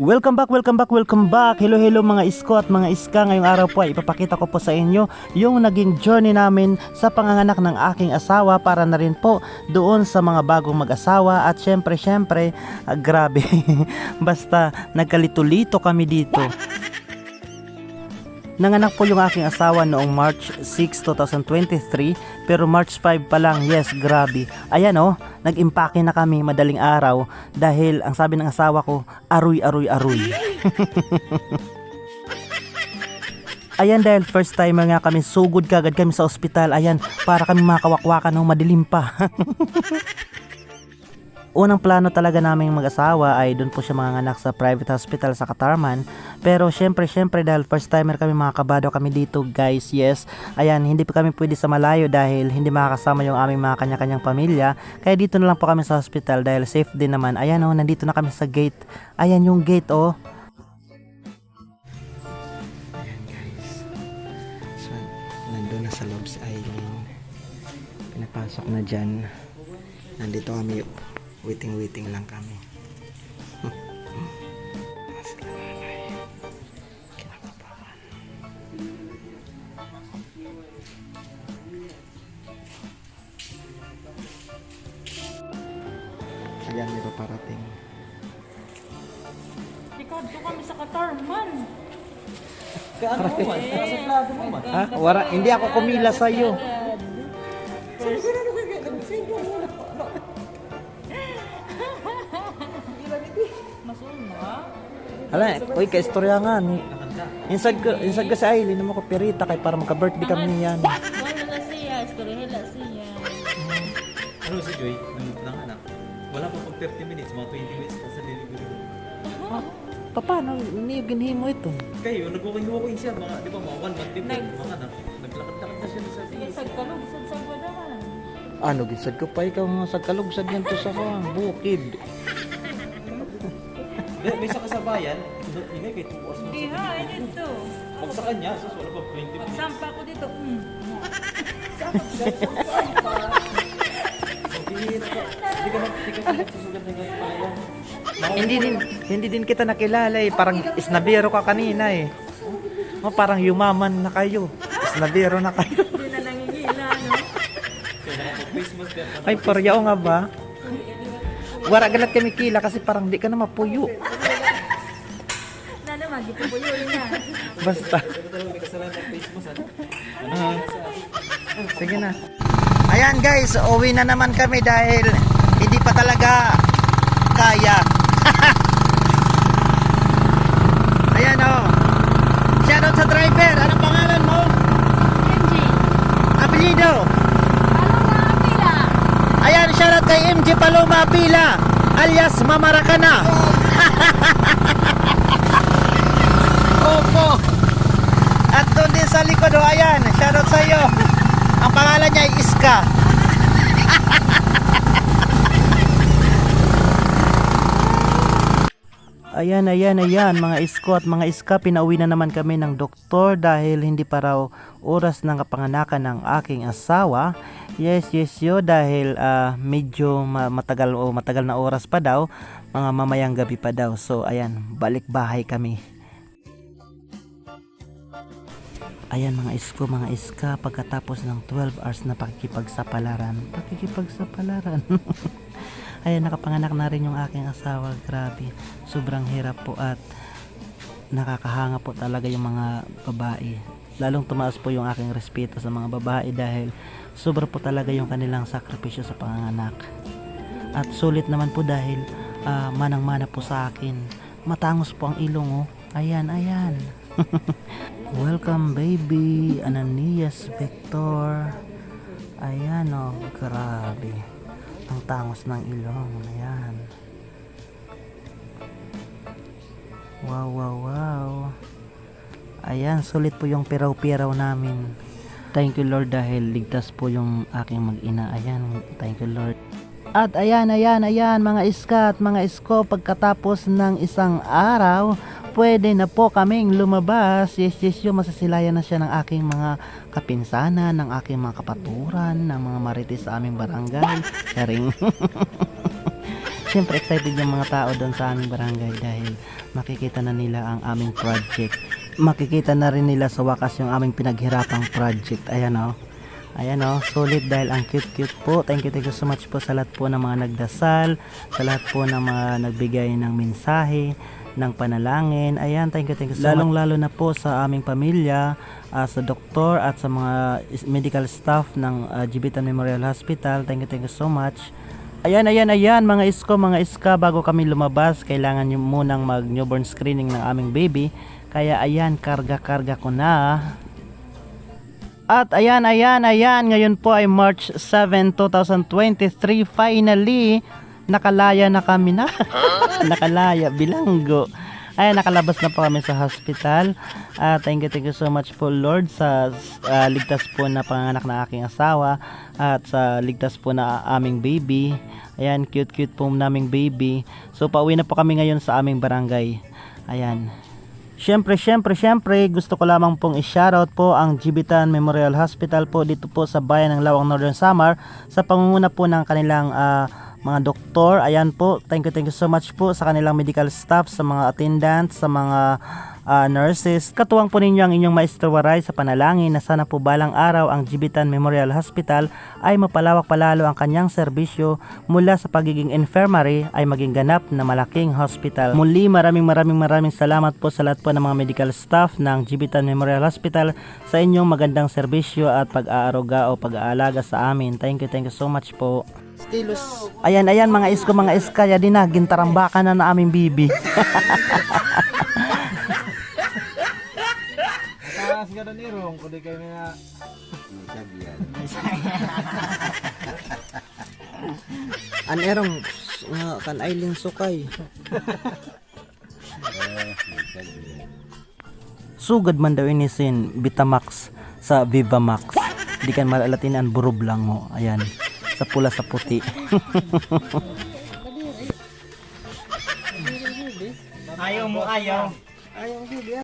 Welcome back, welcome back, welcome back. Hello, hello mga isko at mga iska. Ngayong araw po ay ipapakita ko po sa inyo yung naging journey namin sa panganganak ng aking asawa, para na rin po doon sa mga bagong mag-asawa. At syempre, grabe. Basta nagkalito-lito kami dito. Nanganak po yung aking asawa noong March 6, 2023, pero March 5 pa lang. Yes, grabe. Ayan oh, nag-impake na kami madaling araw dahil ang sabi ng asawa ko, aroy. Ayan, dahil first timer nga kami, sugod kagad kami sa ospital. Ayan, para kami makawakwakan ng madilim pa. Unang plano talaga namin mag-asawa ay doon po siya manganganak sa private hospital sa Katarman. Pero syempre dahil first timer kami, mga kabado kami dito guys. Yes, ayan, hindi pa kami pwede sa malayo dahil hindi makakasama yung aming mga kanya-kanyang pamilya. Kaya dito na lang po kami sa hospital dahil safe din naman. Ayan oh, nandito na kami sa gate. Ayan yung gate oh. Ayan guys, so nandun na sa loob si Aileen. Pinapasok na dyan. Nandito kami, waiting lang kami. Kinakabahan. Ayan, may paparating. Ikaw, doon kami sa Katarman. Ano mo man? Nakasaplado mo man? Ha? Wala, hindi ako kumila sa'yo. First, masuma. Hala, uy, ka-istorya nga ni. Insag ka sa Aileen, naman ko perita kay para magka-birthday kami niyan. Wala na siya, istorihila siya. Ano si Joy? Nang anak. Wala pa pag 30 minutes, mga 20 minutes pa sa delivery. Paano ginhi mo ito? Kayo, nag-walking siya, mga, di ba, mga 1 month din, mga anak. Naglakad-lakad na siya sa Sige, sagkalog, sagsagwa naman. Ano, gisad ko pa ikaw nga sa kalugsad yan to sa bukid. May sa kasabayan, ingay kay 2 hours mo Hindi sa ha, delivery. dito. Pag sa kanya, sus, wala pa 20 minutes. Pagsampa ko dito, Hindi ka magsusugan ng ganyan. Hindi din kita nakilala eh. Parang isnabero ka kanina eh. Parang yumaman na kayo. Isnabero na kayo. Hindi na nangingila, no? Kaya Christmas din. Ay, paryaw nga ba? Wara galat kami kila kasi parang di ka na mapuyo. Na naman, di po yun na. Basta. Pero talaga may kasalanan ng Christmas, ano? Sige na. Ayan guys, uwi na naman kami dahil hindi pa talaga kaya. Ayan oh. Shoutout sa driver. Anong pangalan mo? MJ, Apelyido. Paloma Apila. Ayan, shoutout kay MJ Paloma Apila alias Mamarakana. Opo. At doon din sa likod oh, ayan, shoutout sa iyo. Ang pangalan niya ay Iska. Ayan, mga isko at mga iska, pinauwi na naman kami ng doktor dahil hindi pa raw oras ng kapanganakan ng aking asawa. Yes, yo, dahil medyo matagal na oras pa daw, mga mamayang gabi pa daw. So, ayan, balik bahay kami. Ayan mga isko, mga iska, pagkatapos ng 12 hours na pakikipagsapalaran. Ayan, nakapanganak na rin yung aking asawa. Grabe, sobrang hirap po at nakakahanga po talaga yung mga babae. Lalong tumaas po yung aking respeto sa mga babae dahil sobra po talaga yung kanilang sakripisyo sa panganganak. At sulit naman po dahil manang-mana po sa akin. Matangos po ang ilong oh. Ayan. Welcome baby, Ananias Victor. Ayan oh, grabe. Ang tangos ng ilong. Ayan. Wow. Ayan, sulit po yung piraw-piraw namin. Thank you Lord dahil ligtas po yung aking mag-ina. Ayan, thank you Lord. At ayan mga iska at mga isko, pagkatapos ng isang araw, pwede na po kaming lumabas. Yes, yung masasilayan na siya ng aking mga kapinsanan, ng aking mga kapaturan, ng mga marites sa aming barangay. Karing. syempre excited yung mga tao doon sa aming barangay dahil makikita na nila ang aming project. Makikita na rin nila sa wakas yung aming pinaghirapang project. Ayan o. Ayan o, solid dahil ang cute po. Thank you so much po sa lahat po ng mga nagdasal, sa lahat po ng mga nagbigay ng mensahe, ng panalangin. Ayan, thank you so much. Lalong-lalo na po sa aming pamilya, sa doktor at sa mga medical staff ng Gibitan Memorial Hospital. Thank you so much. Ayan, mga iska, bago kami lumabas, kailangan nyo munang mag newborn screening ng aming baby. Kaya ayan, karga ko na. At ayan, ngayon po ay March 7, 2023. Finally, nakalaya na kami na. Nakalaya, bilanggo. Ayan, nakalabas na po kami sa hospital. Thank you so much po Lord sa ligtas po na panganak na aking asawa at sa ligtas po na aming baby. Ayan, cute po naming baby. So pauwi na po kami ngayon sa aming barangay. Ayan. Syempre, gusto ko lamang pong i-shoutout po ang Gibitan Memorial Hospital po dito po sa bayan ng Lawang, Northern Samar sa pangunguna po ng kanilang mga doktor. Ayan po, thank you so much po sa kanilang medical staff, sa mga attendants, sa mga nurses. Katuwang po ninyo ang inyong Maestro Waray sa panalangin na sana po balang araw ang Gibitan Memorial Hospital ay mapalawak palalo ang kanyang serbisyo mula sa pagiging infirmary ay maging ganap na malaking hospital. Muli maraming salamat po sa lahat po ng mga medical staff ng Gibitan Memorial Hospital sa inyong magandang serbisyo at pag-aaruga o pag-aalaga sa amin. Thank you so much po. Stilos. Ayan mga iska, ya din na gintarambakan na aming bibi. Taas ka na nirong, kundi kayo na An erong nga kan ailing sukay. Sugad man daw inisin Vitamax sa Vivamax. Di kan malalatin ang burub lang ho. Ayan. Sa pula sa puti. ayaw mo, ayaw.